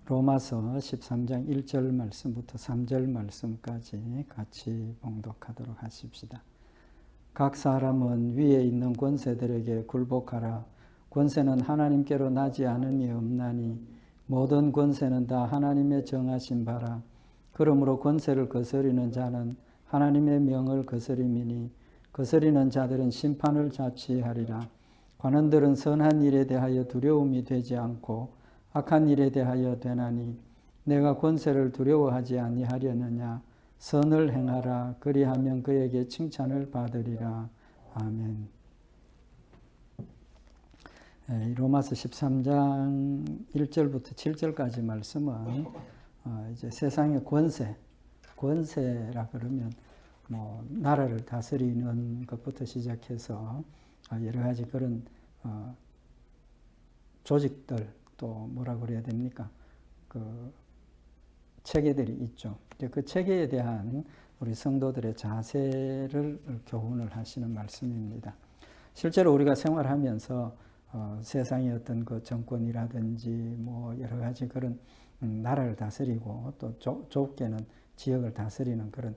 로마서 13장 1절 말씀부터 3절 말씀까지 같이 봉독하도록 하십시다. 각 사람은 위에 있는 권세들에게 굴복하라. 권세는 하나님께로 나지 않음이 없나니 모든 권세는 다 하나님의 정하신 바라. 그러므로 권세를 거스리는 자는 하나님의 명을 거스림이니 거스리는 자들은 심판을 자취하리라. 관원들은 선한 일에 대하여 두려움이 되지 않고 악한 일에 대하여 되나니 내가 권세를 두려워하지 아니하려느냐. 선을 행하라. 그리하면 그에게 칭찬을 받으리라. 아멘. 로마서 13장 1절부터 7절까지 말씀은 이제 세상의 권세라 그러면 뭐 나라를 다스리는 것부터 시작해서 여러 가지 그런 조직들 또 뭐라 그래야 됩니까? 그 체계들이 있죠. 그 체계에 대한 우리 성도들의 자세를 교훈을 하시는 말씀입니다. 실제로 우리가 생활하면서 세상의 어떤 그 정권이라든지 뭐 여러 가지 그런 나라를 다스리고 또 좁게는 지역을 다스리는 그런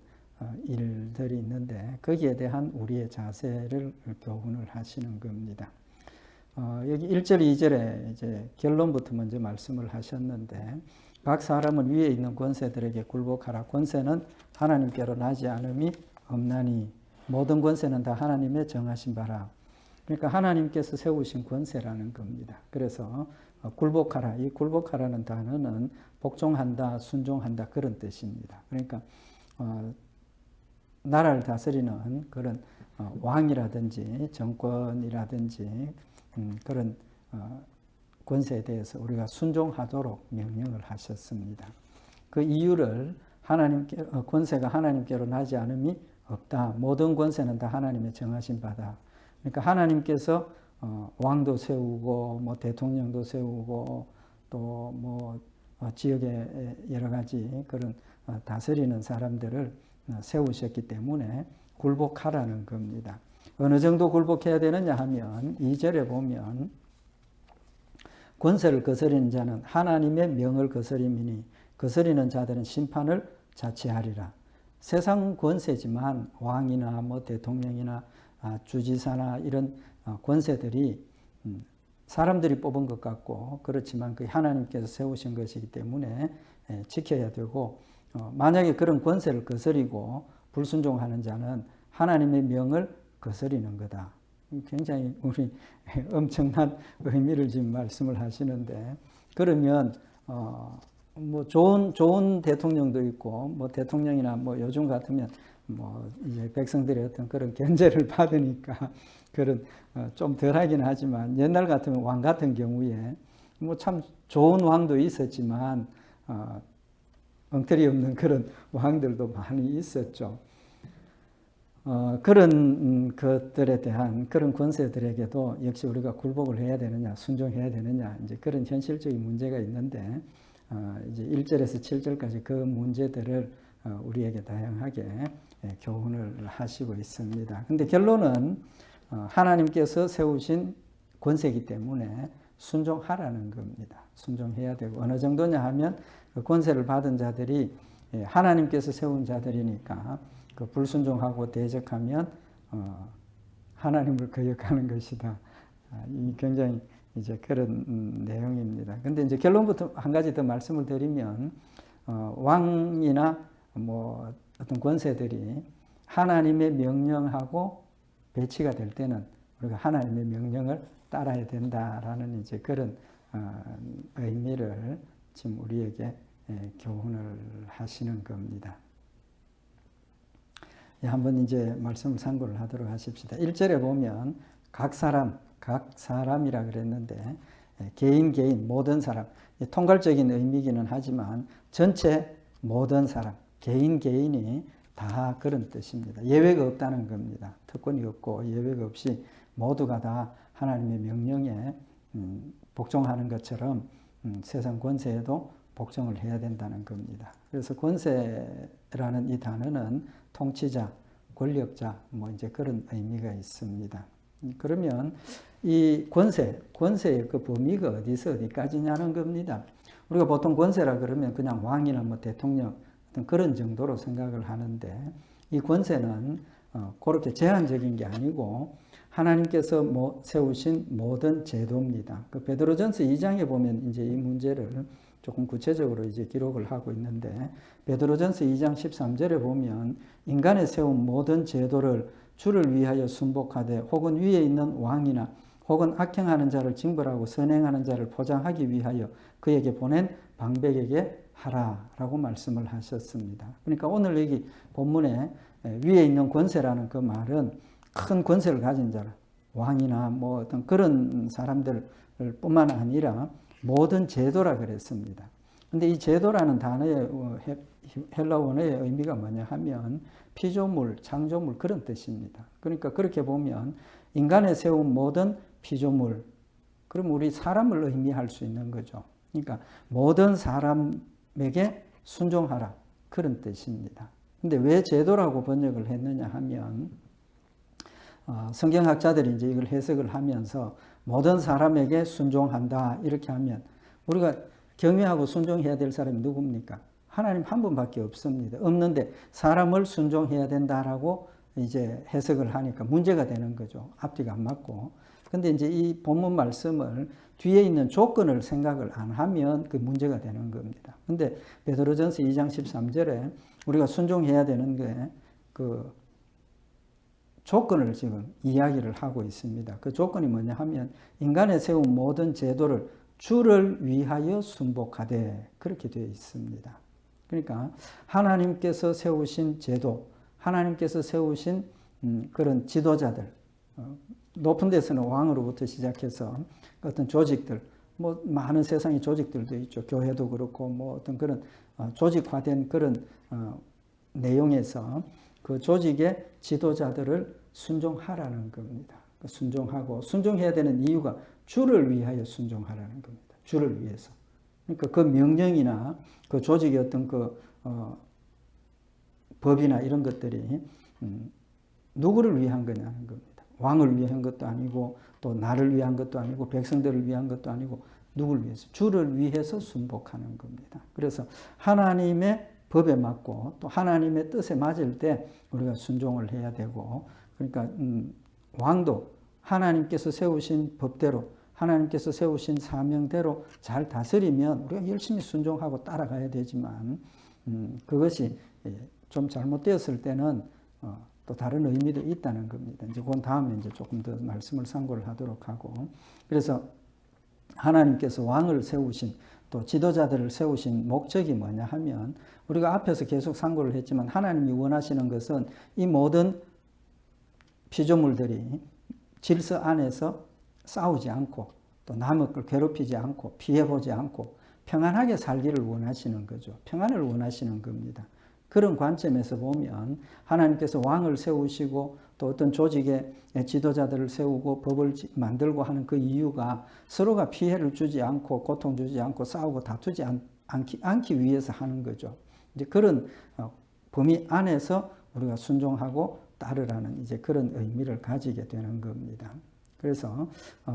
일들이 있는데 거기에 대한 우리의 자세를 교훈을 하시는 겁니다. 여기 1절, 2절에 이제 결론부터 먼저 말씀을 하셨는데 각 사람은 위에 있는 권세들에게 굴복하라. 권세는 하나님께로 나지 않음이 없나니 모든 권세는 다 하나님의 정하신 바라. 그러니까 하나님께서 세우신 권세라는 겁니다. 그래서 굴복하라. 이 굴복하라는 단어는 복종한다, 순종한다 그런 뜻입니다. 그러니까 나라를 다스리는 그런 왕이라든지 정권이라든지 그런 권세에 대해서 우리가 순종하도록 명령을 하셨습니다. 그 이유를 권세가 하나님께로 나지 않음이 없다. 모든 권세는 다 하나님의 정하신 바다. 그러니까 하나님께서 왕도 세우고 뭐 대통령도 세우고 또 뭐 지역의 여러 가지 그런 다스리는 사람들을 세우셨기 때문에 굴복하라는 겁니다. 어느 정도 굴복해야 되느냐 하면 2절에 보면 권세를 거스리는 자는 하나님의 명을 거스림이니 거스리는 자들은 심판을 자취하리라. 세상 권세지만 왕이나 뭐 대통령이나 주지사나 이런 권세들이 사람들이 뽑은 것 같고 그렇지만 그 하나님께서 세우신 것이기 때문에 지켜야 되고 만약에 그런 권세를 거스리고 불순종하는 자는 하나님의 명을 거스리는 거다. 굉장히 우리 엄청난 의미를 지금 말씀을 하시는데 그러면 뭐 좋은 대통령도 있고 뭐 대통령이나 뭐 요즘 같으면 뭐 이제 백성들의 어떤 그런 견제를 받으니까 그런 좀 덜하긴 하지만 옛날 같으면 왕 같은 경우에 뭐 참 좋은 왕도 있었지만 엉터리 없는 그런 왕들도 많이 있었죠. 그런 것들에 대한 그런 권세들에게도 역시 우리가 굴복을 해야 되느냐, 순종해야 되느냐, 이제 그런 현실적인 문제가 있는데, 이제 1절에서 7절까지 그 문제들을 우리에게 다양하게 교훈을 하시고 있습니다. 근데 결론은 하나님께서 세우신 권세이기 때문에 순종하라는 겁니다. 순종해야 되고, 어느 정도냐 하면 그 권세를 받은 자들이 하나님께서 세운 자들이니까 그 불순종하고 대적하면 하나님을 거역하는 것이다. 이 굉장히 이제 그런 내용입니다. 근데 이제 결론부터 한 가지 더 말씀을 드리면 왕이나 뭐 어떤 권세들이 하나님의 명령하고 배치가 될 때는 우리가 하나님의 명령을 따라야 된다라는 이제 그런 의미를 지금 우리에게 교훈을 하시는 겁니다. 한번 이제 말씀을 참고를 하도록 하십시다. 1절에 보면 각 사람이라 그랬는데 개인 모든 사람 통괄적인 의미기는 하지만 전체 모든 사람 개인이 다 그런 뜻입니다. 예외가 없다는 겁니다. 특권이 없고 예외가 없이 모두가 다 하나님의 명령에 복종하는 것처럼 세상 권세에도 복종을 해야 된다는 겁니다. 그래서 권세라는 이 단어는 통치자, 권력자, 뭐 이제 그런 의미가 있습니다. 그러면 이 권세의 그 범위가 어디서 어디까지냐는 겁니다. 우리가 보통 권세라 그러면 그냥 왕이나 뭐 대통령 어떤 그런 정도로 생각을 하는데 이 권세는 그렇게 제한적인 게 아니고 하나님께서 세우신 모든 제도입니다. 그 베드로전서 2장에 보면 이제 이 문제를 조금 구체적으로 이제 기록을 하고 있는데 베드로전서 2장 13절에 보면 인간의 세운 모든 제도를 주를 위하여 순복하되 혹은 위에 있는 왕이나 혹은 악행하는 자를 징벌하고 선행하는 자를 보장하기 위하여 그에게 보낸 방백에게 하라라고 말씀을 하셨습니다. 그러니까 오늘 여기 본문에 위에 있는 권세라는 그 말은 큰 권세를 가진 자라 왕이나 뭐 어떤 그런 사람들 뿐만 아니라 모든 제도라 그랬습니다. 근데 이 제도라는 단어의 헬라 원어의 의미가 뭐냐 하면 피조물, 창조물 그런 뜻입니다. 그러니까 그렇게 보면 인간의 세운 모든 피조물, 그럼 우리 사람을 의미할 수 있는 거죠. 그러니까 모든 사람에게 순종하라 그런 뜻입니다. 근데 왜 제도라고 번역을 했느냐 하면 성경학자들이 이제 이걸 해석을 하면서 모든 사람에게 순종한다 이렇게 하면 우리가 경외하고 순종해야 될 사람이 누굽니까? 하나님 한 분밖에 없습니다. 없는데 사람을 순종해야 된다라고 이제 해석을 하니까 문제가 되는 거죠. 앞뒤가 안 맞고. 근데 이제 이 본문 말씀을 뒤에 있는 조건을 생각을 안 하면 그 문제가 되는 겁니다. 근데 베드로전서 2장 13절에 우리가 순종해야 되는 게 그 조건을 지금 이야기를 하고 있습니다. 그 조건이 뭐냐 하면 인간의 세운 모든 제도를 주를 위하여 순복하되 그렇게 되어 있습니다. 그러니까 하나님께서 세우신 제도, 하나님께서 세우신 그런 지도자들, 높은 데서는 왕으로부터 시작해서 어떤 조직들, 뭐 많은 세상의 조직들도 있죠. 교회도 그렇고 뭐 어떤 그런 조직화된 그런 내용에서 그 조직의 지도자들을 순종하라는 겁니다. 순종하고 순종해야 되는 이유가 주를 위하여 순종하라는 겁니다. 주를 위해서. 그러니까 그 명령이나 그 조직의 어떤 그 법이나 이런 것들이 누구를 위한 거냐는 겁니다. 왕을 위한 것도 아니고 또 나를 위한 것도 아니고 백성들을 위한 것도 아니고 누구를 위해서? 주를 위해서 순복하는 겁니다. 그래서 하나님의 법에 맞고 또 하나님의 뜻에 맞을 때 우리가 순종을 해야 되고 그러니까 왕도 하나님께서 세우신 법대로 하나님께서 세우신 사명대로 잘 다스리면 우리가 열심히 순종하고 따라가야 되지만 그것이 좀 잘못되었을 때는 또 다른 의미도 있다는 겁니다. 이제 그 다음에 이제 조금 더 말씀을 상고를 하도록 하고 그래서 하나님께서 왕을 세우신 또 지도자들을 세우신 목적이 뭐냐 하면 우리가 앞에서 계속 상고를 했지만 하나님이 원하시는 것은 이 모든 피조물들이 질서 안에서 싸우지 않고 또 남의 걸 괴롭히지 않고 피해보지 않고 평안하게 살기를 원하시는 거죠. 평안을 원하시는 겁니다. 그런 관점에서 보면 하나님께서 왕을 세우시고 또 어떤 조직의 지도자들을 세우고 법을 만들고 하는 그 이유가 서로가 피해를 주지 않고 고통 주지 않고 싸우고 다투지 않기 위해서 하는 거죠. 이제 그런 범위 안에서 우리가 순종하고 따르라는 이제 그런 의미를 가지게 되는 겁니다. 그래서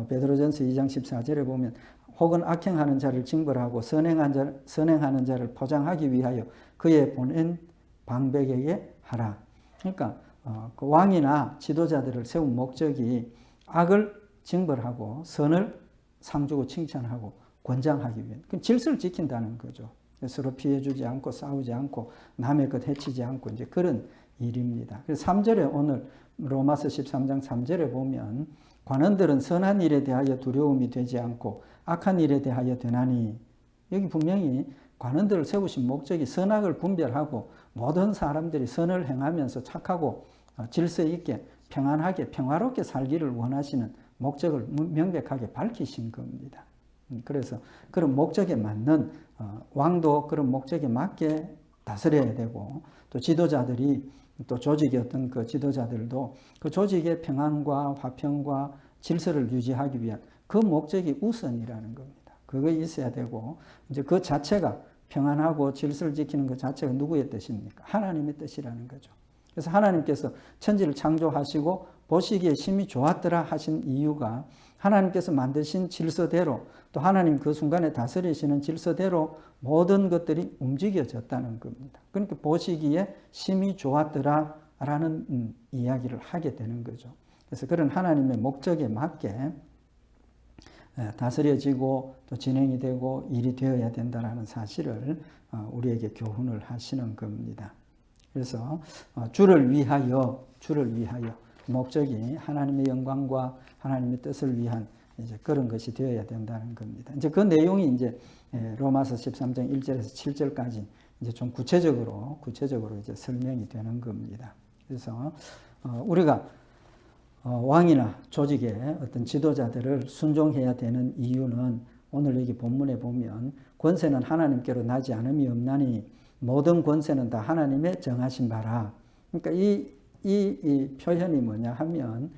베드로전서 2장 14절에 보면 혹은 악행하는 자를 징벌하고 선행하는 자를 포장하기 위하여 그의 보낸 방백에게 하라. 그러니까 그 왕이나 지도자들을 세운 목적이 악을 징벌하고 선을 상주고 칭찬하고 권장하기 위해 질서를 지킨다는 거죠. 서로 피해주지 않고 싸우지 않고 남의 것 해치지 않고 이제 그런 일입니다. 그래서 3절에 오늘 로마서 13장 3절에 보면 관원들은 선한 일에 대하여 두려움이 되지 않고 악한 일에 대하여 되나니 여기 분명히 관원들을 세우신 목적이 선악을 분별하고 모든 사람들이 선을 행하면서 착하고 질서 있게 평안하게 평화롭게 살기를 원하시는 목적을 명백하게 밝히신 겁니다. 그래서 그런 목적에 맞는 왕도 그런 목적에 맞게 다스려야 되고 또 지도자들이 또 조직의 어떤 그 지도자들도 그 조직의 평안과 화평과 질서를 유지하기 위한 그 목적이 우선이라는 겁니다. 그거 있어야 되고 이제 그 자체가 평안하고 질서를 지키는 그 자체가 누구의 뜻입니까? 하나님의 뜻이라는 거죠. 그래서 하나님께서 천지를 창조하시고 보시기에 심히 좋았더라 하신 이유가 하나님께서 만드신 질서대로 또 하나님 그 순간에 다스리시는 질서대로 모든 것들이 움직여졌다는 겁니다. 그러니까 보시기에 심히 좋았더라 라는 이야기를 하게 되는 거죠. 그래서 그런 하나님의 목적에 맞게 다스려지고 또 진행이 되고 일이 되어야 된다는 사실을 우리에게 교훈을 하시는 겁니다. 그래서 주를 위하여 목적이 하나님의 영광과 하나님의 뜻을 위한 이제 그런 것이 되어야 된다는 겁니다. 이제 그 내용이 이제 로마서 13장 1절에서 7절까지 이제 좀 구체적으로 이제 설명이 되는 겁니다. 그래서 우리가 왕이나 조직의 어떤 지도자들을 순종해야 되는 이유는 오늘 여기 본문에 보면 권세는 하나님께로 나지 않음이 없나니 모든 권세는 다 하나님의 정하신 바라. 그러니까 이 표현이 뭐냐 하면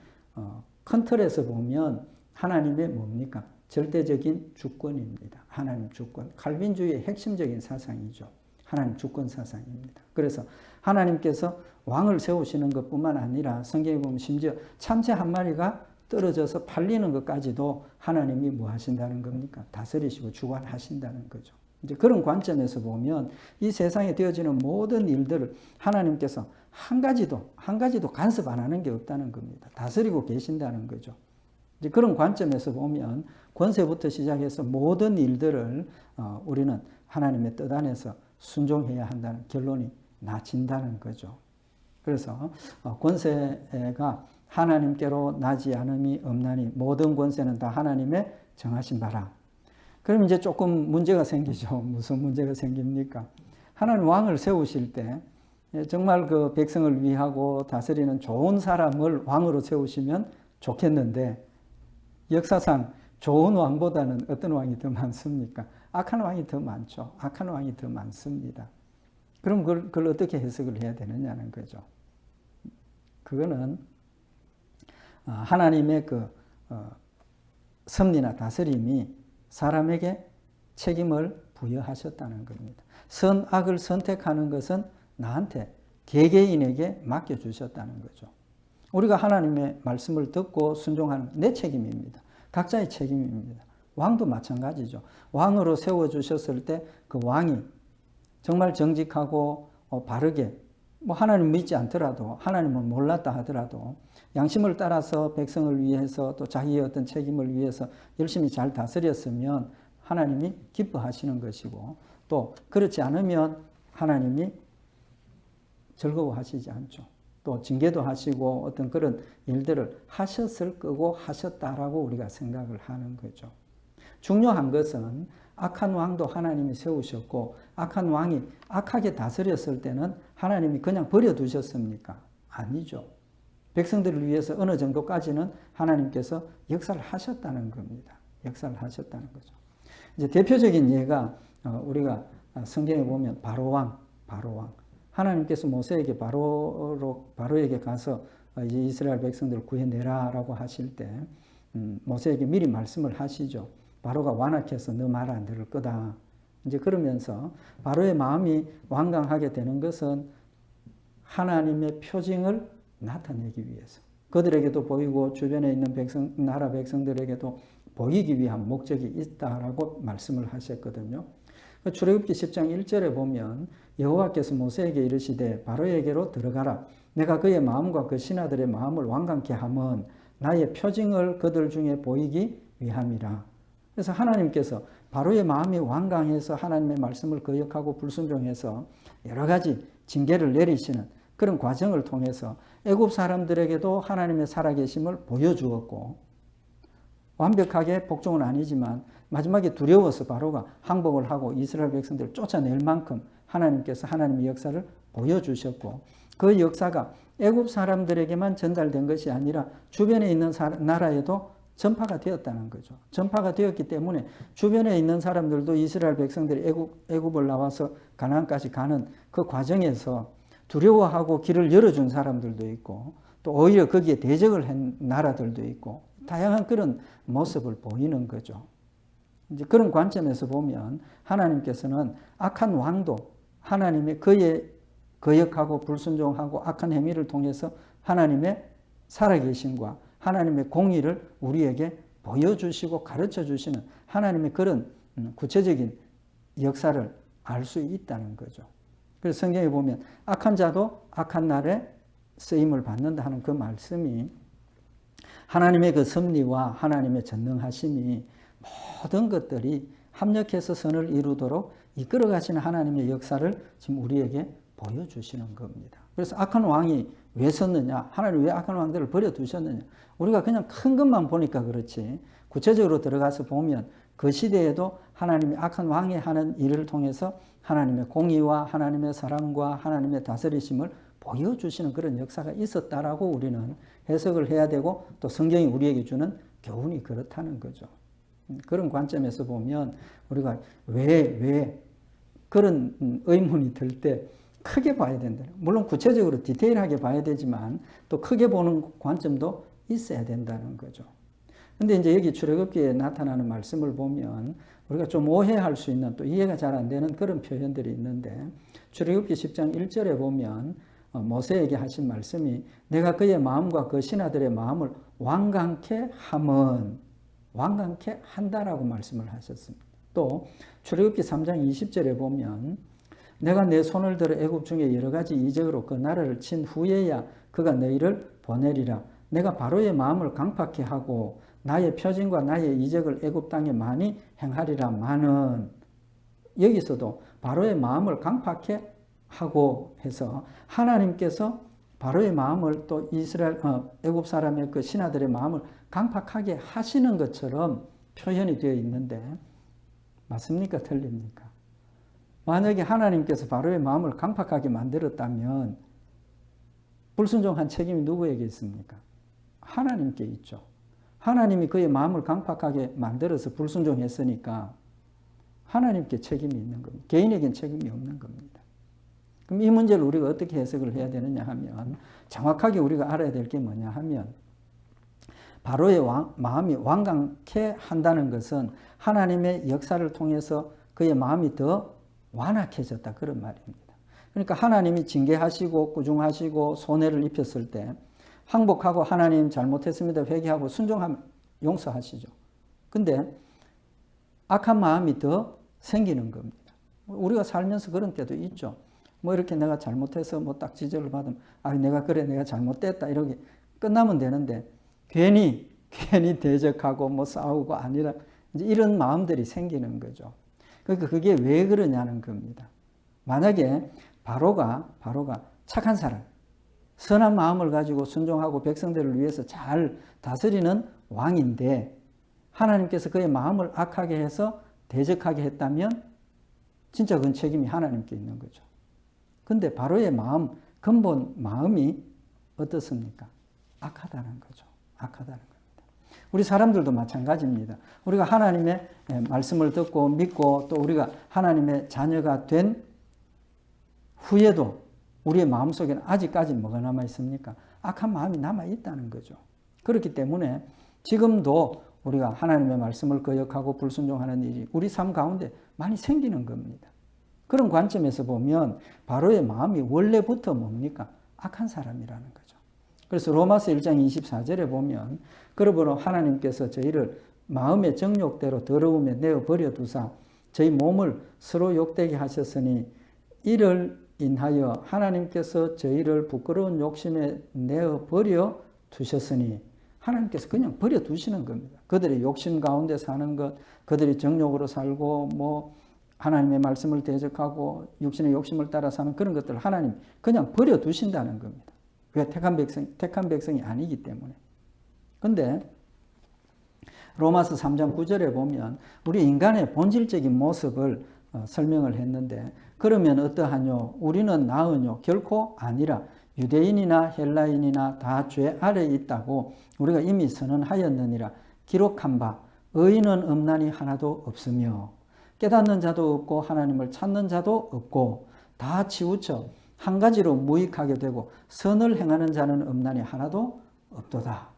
큰 틀에서 보면 하나님의 뭡니까? 절대적인 주권입니다. 하나님 주권. 칼빈주의의 핵심적인 사상이죠. 하나님 주권 사상입니다. 그래서 하나님께서 왕을 세우시는 것뿐만 아니라 성경에 보면 심지어 참새 한 마리가 떨어져서 팔리는 것까지도 하나님이 뭐 하신다는 겁니까? 다스리시고 주관하신다는 거죠. 이제 그런 관점에서 보면 이 세상에 되어지는 모든 일들을 하나님께서 한 가지도 간섭 안 하는 게 없다는 겁니다. 다스리고 계신다는 거죠. 이제 그런 관점에서 보면 권세부터 시작해서 모든 일들을 우리는 하나님의 뜻 안에서 순종해야 한다는 결론이 나진다는 거죠. 그래서 권세가 하나님께로 나지 않음이 없나니 모든 권세는 다 하나님의 정하신 바라. 그럼 이제 조금 문제가 생기죠. 무슨 문제가 생깁니까? 하나님 왕을 세우실 때 정말 그 백성을 위하고 다스리는 좋은 사람을 왕으로 세우시면 좋겠는데 역사상 좋은 왕보다는 어떤 왕이 더 많습니까? 악한 왕이 더 많죠. 악한 왕이 더 많습니다. 그럼 그걸 어떻게 해석을 해야 되느냐는 거죠. 그거는 하나님의 그 섭리나 다스림이 사람에게 책임을 부여하셨다는 겁니다. 선악을 선택하는 것은 나한테 개개인에게 맡겨주셨다는 거죠. 우리가 하나님의 말씀을 듣고 순종하는 내 책임입니다. 각자의 책임입니다. 왕도 마찬가지죠. 왕으로 세워주셨을 때 그 왕이 정말 정직하고 바르게 뭐 하나님 믿지 않더라도 하나님을 몰랐다 하더라도 양심을 따라서 백성을 위해서 또 자기의 어떤 책임을 위해서 열심히 잘 다스렸으면 하나님이 기뻐하시는 것이고 또 그렇지 않으면 하나님이 즐거워하시지 않죠. 또 징계도 하시고 어떤 그런 일들을 하셨을 거고 하셨다라고 우리가 생각을 하는 거죠. 중요한 것은 악한 왕도 하나님이 세우셨고 악한 왕이 악하게 다스렸을 때는 하나님이 그냥 버려두셨습니까? 아니죠. 백성들을 위해서 어느 정도까지는 하나님께서 역사를 하셨다는 겁니다. 역사를 하셨다는 거죠. 이제 대표적인 예가 우리가 성경에 보면 바로왕. 하나님께서 모세에게 바로에게 가서 이제 이스라엘 백성들을 구해내라라고 하실 때 모세에게 미리 말씀을 하시죠. 바로가 완악해서 너 말 안 들을 거다. 이제 그러면서 바로의 마음이 완강하게 되는 것은 하나님의 표징을 나타내기 위해서 그들에게도 보이고 주변에 있는 나라 백성들에게도 보이기 위한 목적이 있다라고 말씀을 하셨거든요. 출애굽기 10장 1절에 보면 여호와께서 모세에게 이르시되 바로에게로 들어가라. 내가 그의 마음과 그 신하들의 마음을 완강케 하면 나의 표징을 그들 중에 보이기 위함이라. 그래서 하나님께서 바로의 마음이 완강해서 하나님의 말씀을 거역하고 불순종해서 여러 가지 징계를 내리시는 그런 과정을 통해서 애굽 사람들에게도 하나님의 살아계심을 보여주었고 완벽하게 복종은 아니지만 마지막에 두려워서 바로가 항복을 하고 이스라엘 백성들을 쫓아낼 만큼 하나님께서 하나님의 역사를 보여주셨고 그 역사가 애굽 사람들에게만 전달된 것이 아니라 주변에 있는 나라에도 전파가 되었다는 거죠. 전파가 되었기 때문에 주변에 있는 사람들도 이스라엘 백성들이 애굽을 나와서 가나안까지 가는 그 과정에서 두려워하고 길을 열어준 사람들도 있고 또 오히려 거기에 대적을 한 나라들도 있고 다양한 그런 모습을 보이는 거죠. 이제 그런 관점에서 보면 하나님께서는 악한 왕도 하나님의 그의 거역하고 불순종하고 악한 행위를 통해서 하나님의 살아계심과 하나님의 공의를 우리에게 보여주시고 가르쳐주시는 하나님의 그런 구체적인 역사를 알 수 있다는 거죠. 그래서 성경에 보면 악한 자도 악한 날에 쓰임을 받는다 하는 그 말씀이 하나님의 그 섭리와 하나님의 전능하심이 모든 것들이 합력해서 선을 이루도록 이끌어 가시는 하나님의 역사를 지금 우리에게 보여주시는 겁니다. 그래서 악한 왕이 왜 섰느냐? 하나님 왜 악한 왕들을 버려두셨느냐? 우리가 그냥 큰 것만 보니까 그렇지 구체적으로 들어가서 보면 그 시대에도 하나님이 악한 왕이 하는 일을 통해서 하나님의 공의와 하나님의 사랑과 하나님의 다스리심을 보여주시는 그런 역사가 있었다라고 우리는 해석을 해야 되고 또 성경이 우리에게 주는 교훈이 그렇다는 거죠. 그런 관점에서 보면 우리가 왜 그런 의문이 들 때 크게 봐야 된다. 물론 구체적으로 디테일하게 봐야 되지만 또 크게 보는 관점도 있어야 된다는 거죠. 근데 이제 여기 출애굽기에 나타나는 말씀을 보면 우리가 좀 오해할 수 있는 또 이해가 잘 안 되는 그런 표현들이 있는데 출애굽기 10장 1절에 보면 모세에게 하신 말씀이 내가 그의 마음과 그 신하들의 마음을 완강케 함은 완강케 한다라고 말씀을 하셨습니다. 또 출애굽기 3장 20절에 보면 내가 내 손을 들어 애굽 중에 여러 가지 이적으로 그 나라를 친 후에야 그가 너희를 보내리라. 내가 바로의 마음을 강팍케 하고 나의 표징과 나의 이적을 애굽 땅에 많이 행하리라마는 여기서도 바로의 마음을 강팍케 하고 해서 하나님께서 바로의 마음을 또 이스라엘 애굽 사람의 그 신하들의 마음을 강팍하게 하시는 것처럼 표현이 되어 있는데 맞습니까? 틀립니까? 만약에 하나님께서 바로의 마음을 강팍하게 만들었다면 불순종한 책임이 누구에게 있습니까? 하나님께 있죠. 하나님이 그의 마음을 강팍하게 만들어서 불순종했으니까 하나님께 책임이 있는 겁니다. 개인에겐 책임이 없는 겁니다. 그럼 이 문제를 우리가 어떻게 해석을 해야 되느냐 하면 정확하게 우리가 알아야 될 게 뭐냐 하면 바로의 마음이 완강케 한다는 것은 하나님의 역사를 통해서 그의 마음이 더 완악해졌다 그런 말입니다. 그러니까 하나님이 징계하시고 꾸중하시고 손해를 입혔을 때 항복하고 하나님 잘못했습니다 회개하고 순종하면 용서하시죠. 근데 악한 마음이 더 생기는 겁니다. 우리가 살면서 그런 때도 있죠. 뭐 이렇게 내가 잘못해서 뭐 딱 지적을 받으면 내가 그래 내가 잘못됐다 이렇게 끝나면 되는데 괜히 대적하고 뭐 싸우고 아니라 이제 이런 마음들이 생기는 거죠. 그러니까 그게 왜 그러냐는 겁니다. 만약에 바로가 착한 사람, 선한 마음을 가지고 순종하고 백성들을 위해서 잘 다스리는 왕인데 하나님께서 그의 마음을 악하게 해서 대적하게 했다면 진짜 그건 책임이 하나님께 있는 거죠. 근데 바로의 마음, 근본 마음이 어떻습니까? 악하다는 거죠. 악하다는 겁니다. 우리 사람들도 마찬가지입니다. 우리가 하나님의 말씀을 듣고 믿고 또 우리가 하나님의 자녀가 된 후에도 우리의 마음속에는 아직까지 뭐가 남아 있습니까? 악한 마음이 남아 있다는 거죠. 그렇기 때문에 지금도 우리가 하나님의 말씀을 거역하고 불순종하는 일이 우리 삶 가운데 많이 생기는 겁니다. 그런 관점에서 보면 바로의 마음이 원래부터 뭡니까? 악한 사람이라는 거죠. 그래서 로마서 1장 24절에 보면 그러므로 하나님께서 저희를 마음의 정욕대로 더러움에 내어버려 두사 저희 몸을 서로 욕되게 하셨으니 이를 인하여 하나님께서 저희를 부끄러운 욕심에 내어버려 두셨으니 하나님께서 그냥 버려 두시는 겁니다. 그들의 욕심 가운데 사는 것, 그들이 정욕으로 살고 뭐 하나님의 말씀을 대적하고 육신의 욕심을 따라 사는 그런 것들을 하나님 그냥 버려 두신다는 겁니다. 왜? 택한 백성이 아니기 때문에. 근데 로마서 3장 9절에 보면 우리 인간의 본질적인 모습을 설명을 했는데 그러면 어떠하뇨? 우리는 나으뇨? 결코 아니라 유대인이나 헬라인이나 다 죄 아래에 있다고 우리가 이미 선언하였느니라. 기록한 바 의인은 없나니 하나도 없으며 깨닫는 자도 없고 하나님을 찾는 자도 없고 다 치우쳐 한 가지로 무익하게 되고 선을 행하는 자는 없나니 하나도 없도다.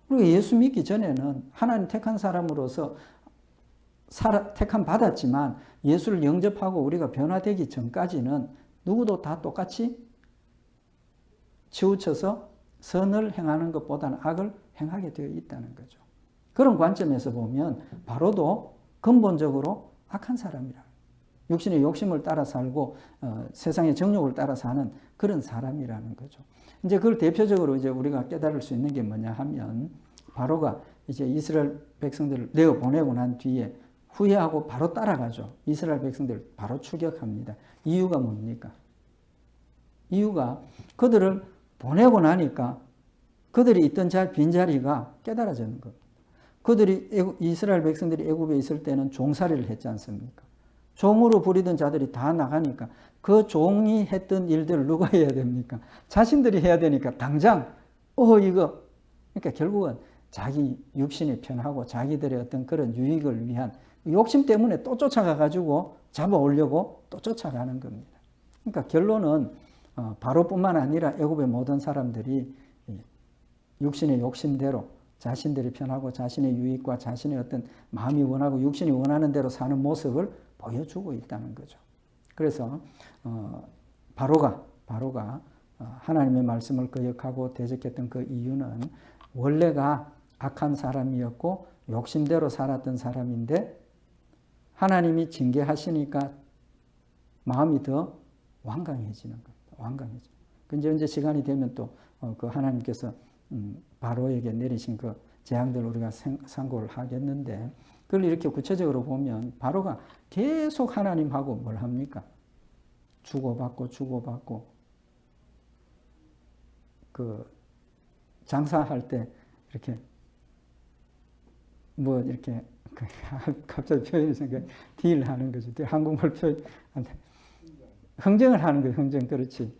우리가 예수 믿기 전에는 하나님 택한 사람으로서 택함 받았지만 예수를 영접하고 우리가 변화되기 전까지는 누구도 다 똑같이 치우쳐서 선을 행하는 것보다는 악을 행하게 되어 있다는 거죠. 그런 관점에서 보면 바로도 근본적으로 악한 사람이라. 육신의 욕심을 따라 살고 세상의 정욕을 따라 사는 그런 사람이라는 거죠. 이제 그걸 대표적으로 이제 우리가 깨달을 수 있는 게 뭐냐 하면 바로가 이제 이스라엘 백성들을 내어 보내고 난 뒤에 후회하고 바로 따라가죠. 이스라엘 백성들을 바로 추격합니다. 이유가 뭡니까? 이유가 그들을 보내고 나니까 그들이 있던 빈자리가 깨달아지는 겁니다. 그들이 이스라엘 백성들이 애굽에 있을 때는 종살이를 했지 않습니까? 종으로 부리던 자들이 다 나가니까 그 종이 했던 일들을 누가 해야 됩니까? 자신들이 해야 되니까 당장 이거 그러니까 결국은 자기 육신이 편하고 자기들의 어떤 그런 유익을 위한 욕심 때문에 또 쫓아가가지고 잡아오려고 또 쫓아가는 겁니다. 그러니까 결론은 바로뿐만 아니라 애굽의 모든 사람들이 육신의 욕심대로 자신들이 편하고 자신의 유익과 자신의 어떤 마음이 원하고 육신이 원하는 대로 사는 모습을 보여주고 있다는 거죠. 그래서 바로가 하나님의 말씀을 거역하고 대적했던 그 이유는 원래가 악한 사람이었고 욕심대로 살았던 사람인데 하나님이 징계하시니까 마음이 더 완강해지는 겁니다. 완강해져. 근데 이제 시간이 되면 또 그 하나님께서 바로에게 내리신 그 재앙들 우리가 상고를 하겠는데 그걸 이렇게 구체적으로 보면 바로가 계속 하나님하고 뭘 합니까? 주고받고 그 장사할 때 이렇게 뭐 이렇게 갑자기 표현이 생겨 딜하는 거죠. 한국말 표현 흥정을 하는 거예요. 흥정 그렇지.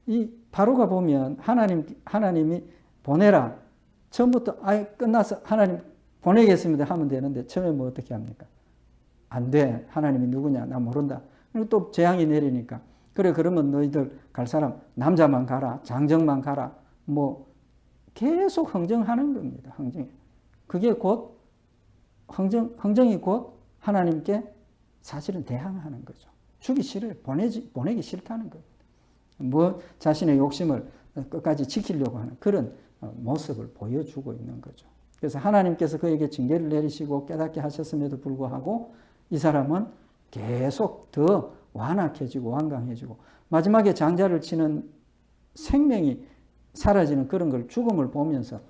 이 바로가 보면 하나님이 보내라. 처음부터 끝나서 하나님 보내겠습니다 하면 되는데 처음에 뭐 어떻게 합니까? 안 돼. 하나님이 누구냐? 나 모른다. 그리고 또 재앙이 내리니까 그래 그러면 너희들 갈 사람 남자만 가라. 장정만 가라. 뭐 계속 흥정하는 겁니다. 흥정. 그게 곧 흥정이 곧 하나님께 사실은 대항하는 거죠. 주기 싫어요. 보내기 싫다는 거예요. 뭐 자신의 욕심을 끝까지 지키려고 하는 그런 모습을 보여주고 있는 거죠. 그래서 하나님께서 그에게 징계를 내리시고 깨닫게 하셨음에도 불구하고 이 사람은 계속 더 완악해지고 완강해지고 마지막에 장자를 치는 생명이 사라지는 그런 걸 죽음을 보면서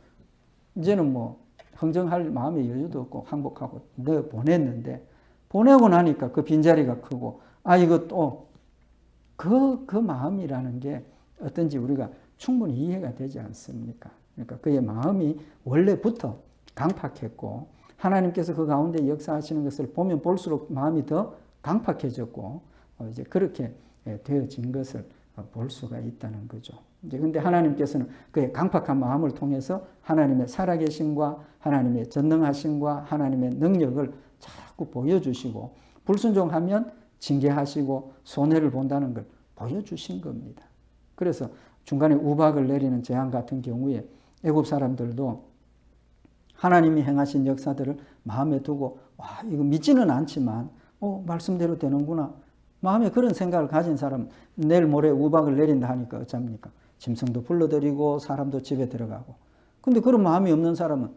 이제는 뭐 흥정할 마음의 여유도 없고 항복하고 너 보냈는데 보내고 나니까 그 빈자리가 크고 이거 또 그 마음이라는 게 어떤지 우리가 충분히 이해가 되지 않습니까? 그러니까 그의 마음이 원래부터 강팍했고 하나님께서 그 가운데 역사하시는 것을 보면 볼수록 마음이 더 강팍해졌고 이제 그렇게 되어진 것을 볼 수가 있다는 거죠. 이제 근데 하나님께서는 그의 강팍한 마음을 통해서 하나님의 살아계심과 하나님의 전능하심과 하나님의 능력을 자꾸 보여주시고 불순종하면 징계하시고 손해를 본다는 걸 보여주신 겁니다. 그래서 중간에 우박을 내리는 재앙 같은 경우에 애굽 사람들도 하나님이 행하신 역사들을 마음에 두고 이거 믿지는 않지만 말씀대로 되는구나. 마음에 그런 생각을 가진 사람 내일 모레 우박을 내린다 하니까 어쩝니까? 짐승도 불러들이고 사람도 집에 들어가고. 근데 그런 마음이 없는 사람은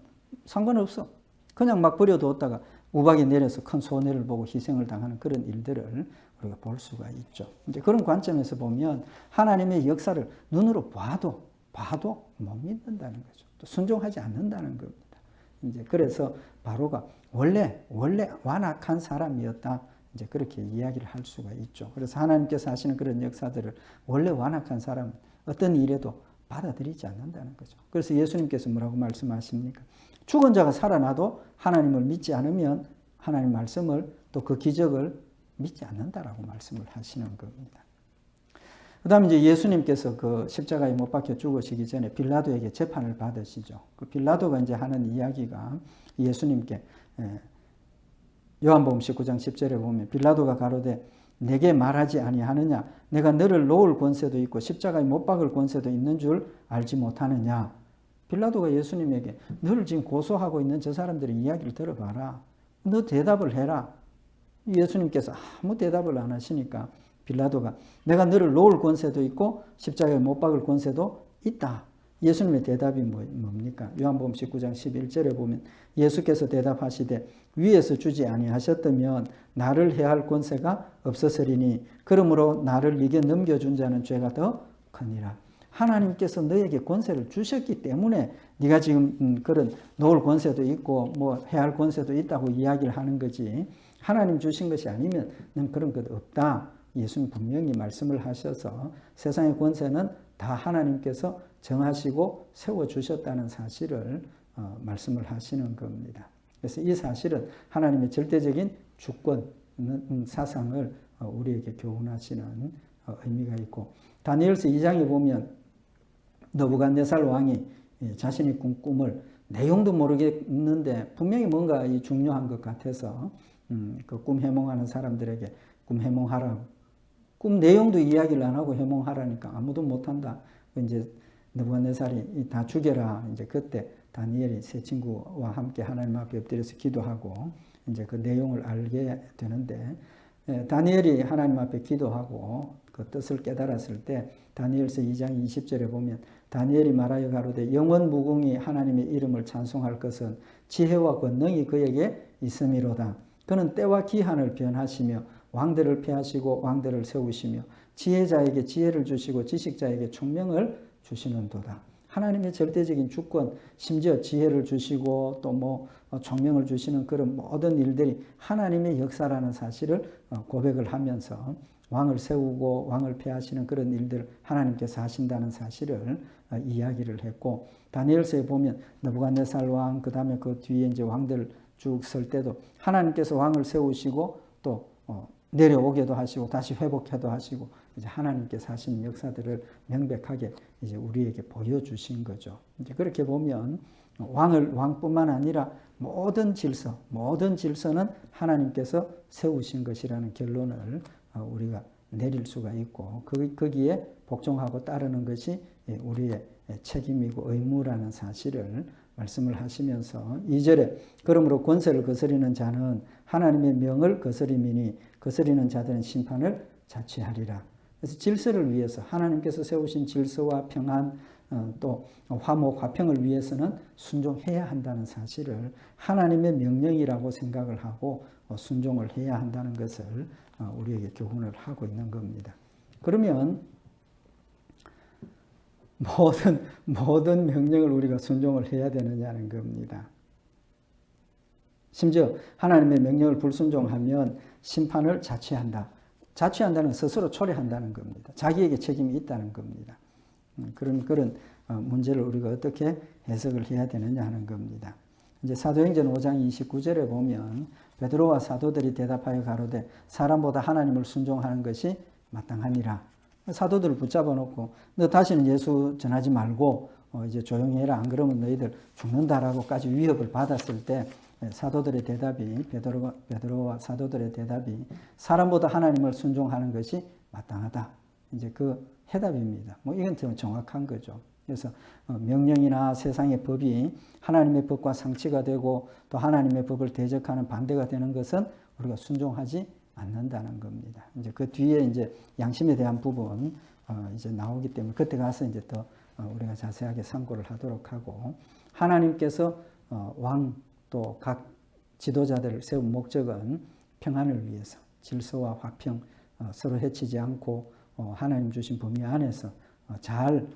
상관없어. 그냥 막 버려두었다가 우박이 내려서 큰 손해를 보고 희생을 당하는 그런 일들을 우리가 볼 수가 있죠. 이제 그런 관점에서 보면 하나님의 역사를 눈으로 봐도 못 믿는다는 거죠. 또 순종하지 않는다는 겁니다. 이제 그래서 바로가 원래 완악한 사람이었다. 이제 그렇게 이야기를 할 수가 있죠. 그래서 하나님께서 하시는 그런 역사들을 원래 완악한 사람은 어떤 일에도 받아들이지 않는다는 거죠. 그래서 예수님께서 뭐라고 말씀하십니까? 죽은 자가 살아나도 하나님을 믿지 않으면 하나님 말씀을 또 그 기적을 믿지 않는다라고 말씀을 하시는 겁니다. 그 다음에 이제 예수님께서 그 십자가에 못 박혀 죽으시기 전에 빌라도에게 재판을 받으시죠. 그 빌라도가 이제 하는 이야기가 예수님께 요한복음 19장 10절에 보면 빌라도가 가로되 내게 말하지 아니하느냐 내가 너를 놓을 권세도 있고 십자가에 못 박을 권세도 있는 줄 알지 못하느냐. 빌라도가 예수님에게 너를 지금 고소하고 있는 저 사람들의 이야기를 들어봐라. 너 대답을 해라. 예수님께서 아무 대답을 안 하시니까 빌라도가 내가 너를 놓을 권세도 있고 십자가에 못 박을 권세도 있다. 예수님의 대답이 뭡니까? 요한복음 19장 11절에 보면 예수께서 대답하시되 위에서 주지 아니하셨다면 나를 해할 권세가 없었으리니 그러므로 나를 네게 넘겨준 자는 죄가 더 크니라. 하나님께서 너에게 권세를 주셨기 때문에 네가 지금 그런 놓을 권세도 있고 뭐 해할 권세도 있다고 이야기를 하는 거지, 하나님 주신 것이 아니면 넌 그런 것 없다. 예수님 분명히 말씀을 하셔서 세상의 권세는 다 하나님께서 정하시고 세워주셨다는 사실을 말씀을 하시는 겁니다. 그래서 이 사실은 하나님의 절대적인 주권 사상을 우리에게 교훈하시는 의미가 있고, 다니엘서 2장에 보면 느부갓네살 왕이 자신이 꾼 꿈을 내용도 모르겠는데 분명히 뭔가 중요한 것 같아서 그 꿈 해몽하는 사람들에게 꿈 해몽하라, 꿈 내용도 이야기를 안 하고 해몽하라니까 아무도 못한다. 이제 느부갓네살이 다 죽여라. 이제 그때 다니엘이 세 친구와 함께 하나님 앞에 엎드려서 기도하고 이제 그 내용을 알게 되는데, 다니엘이 하나님 앞에 기도하고 그 뜻을 깨달았을 때 다니엘서 2장 20절에 보면 다니엘이 말하여 가로되 영원 무궁히 하나님의 이름을 찬송할 것은 지혜와 권능이 그에게 있음이로다. 그는 때와 기한을 변하시며 왕들을 폐하시고 왕들을 세우시며 지혜자에게 지혜를 주시고 지식자에게 총명을 주시는도다. 하나님의 절대적인 주권, 심지어 지혜를 주시고 또 뭐 총명을 주시는 그런 모든 일들이 하나님의 역사라는 사실을 고백을 하면서 왕을 세우고 왕을 폐하시는 그런 일들 하나님께서 하신다는 사실을 이야기를 했고, 다니엘서에 보면 느부갓네살 왕, 그 다음에 그 뒤에 이제 왕들 쭉 설 때도 하나님께서 왕을 세우시고 또 내려오게도 하시고 다시 회복해도 하시고 이제 하나님께서 하시는 역사들을 명백하게 이제 우리에게 보여주신 거죠. 이제 그렇게 보면 왕뿐만 아니라 모든 질서는 하나님께서 세우신 것이라는 결론을 우리가 내릴 수가 있고, 거기에 복종하고 따르는 것이 우리의 책임이고 의무라는 사실을 말씀을 하시면서 2절에 그러므로 권세를 거스리는 자는 하나님의 명을 거스림이니 거스리는 자들은 심판을 자취하리라. 그래서 질서를 위해서 하나님께서 세우신 질서와 평안 또 화목 화평을 위해서는 순종해야 한다는 사실을 하나님의 명령이라고 생각을 하고 순종을 해야 한다는 것을 우리에게 교훈을 하고 있는 겁니다. 그러면 모든 명령을 우리가 순종을 해야 되느냐는 겁니다. 심지어 하나님의 명령을 불순종하면 심판을 자취한다. 자취한다는 건 스스로 초래한다는 겁니다. 자기에게 책임이 있다는 겁니다. 그런 문제를 우리가 어떻게 해석을 해야 되느냐 하는 겁니다. 이제 사도행전 5장 29절에 보면 베드로와 사도들이 대답하여 가로되 사람보다 하나님을 순종하는 것이 마땅하니라. 사도들을 붙잡아 놓고 너 다시는 예수 전하지 말고 이제 조용히 해라. 안 그러면 너희들 죽는다라고까지 위협을 받았을 때 사도들의 대답이 베드로와 사도들의 대답이 사람보다 하나님을 순종하는 것이 마땅하다. 이제 그 해답입니다. 뭐 이건 좀 정확한 거죠. 그래서 명령이나 세상의 법이 하나님의 법과 상치가 되고 또 하나님의 법을 대적하는 반대가 되는 것은 우리가 순종하지 않는다는 겁니다. 이제 그 뒤에 이제 양심에 대한 부분 이제 나오기 때문에 그때 가서 이제 또 우리가 자세하게 참고를 하도록 하고, 하나님께서 왕 또 각 지도자들을 세운 목적은 평안을 위해서 질서와 화평 서로 해치지 않고 하나님 주신 범위 안에서 잘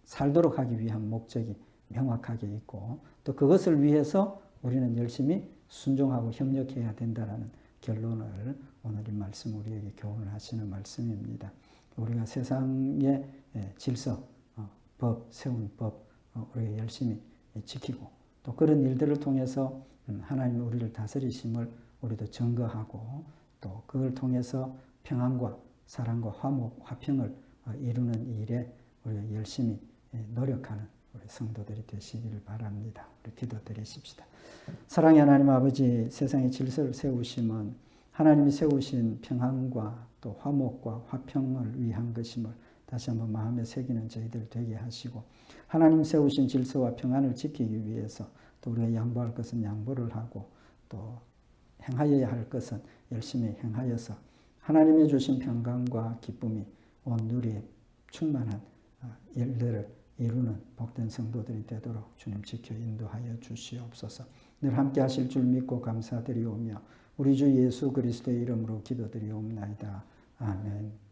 살도록 하기 위한 목적이 명확하게 있고 또 그것을 위해서 우리는 열심히 순종하고 협력해야 된다라는 결론을 오늘 이 말씀 우리에게 교훈을 하시는 말씀입니다. 우리가 세상의 질서, 법, 세운 법 우리가 열심히 지키고 또 그런 일들을 통해서 하나님이 우리를 다스리심을 우리도 증거하고 또 그걸 통해서 평안과 사랑과 화목, 화평을 이루는 일에 우리가 열심히 노력하는 우리 성도들이 되시기를 바랍니다. 우리 기도드리십시다. 사랑의 하나님 아버지, 세상의 질서를 세우심은 하나님이 세우신 평안과 또 화목과 화평을 위한 것임을 다시 한번 마음에 새기는 저희들 되게 하시고, 하나님 세우신 질서와 평안을 지키기 위해서 또 우리가 양보할 것은 양보를 하고 또 행하여야 할 것은 열심히 행하여서 하나님이 주신 평강과 기쁨이 온 누리에 충만한 일들을 이루는 복된 성도들이 되도록 주님 지켜 인도하여 주시옵소서. 늘 함께 하실 줄 믿고 감사드리오며 우리 주 예수 그리스도의 이름으로 기도드리옵나이다. 아멘.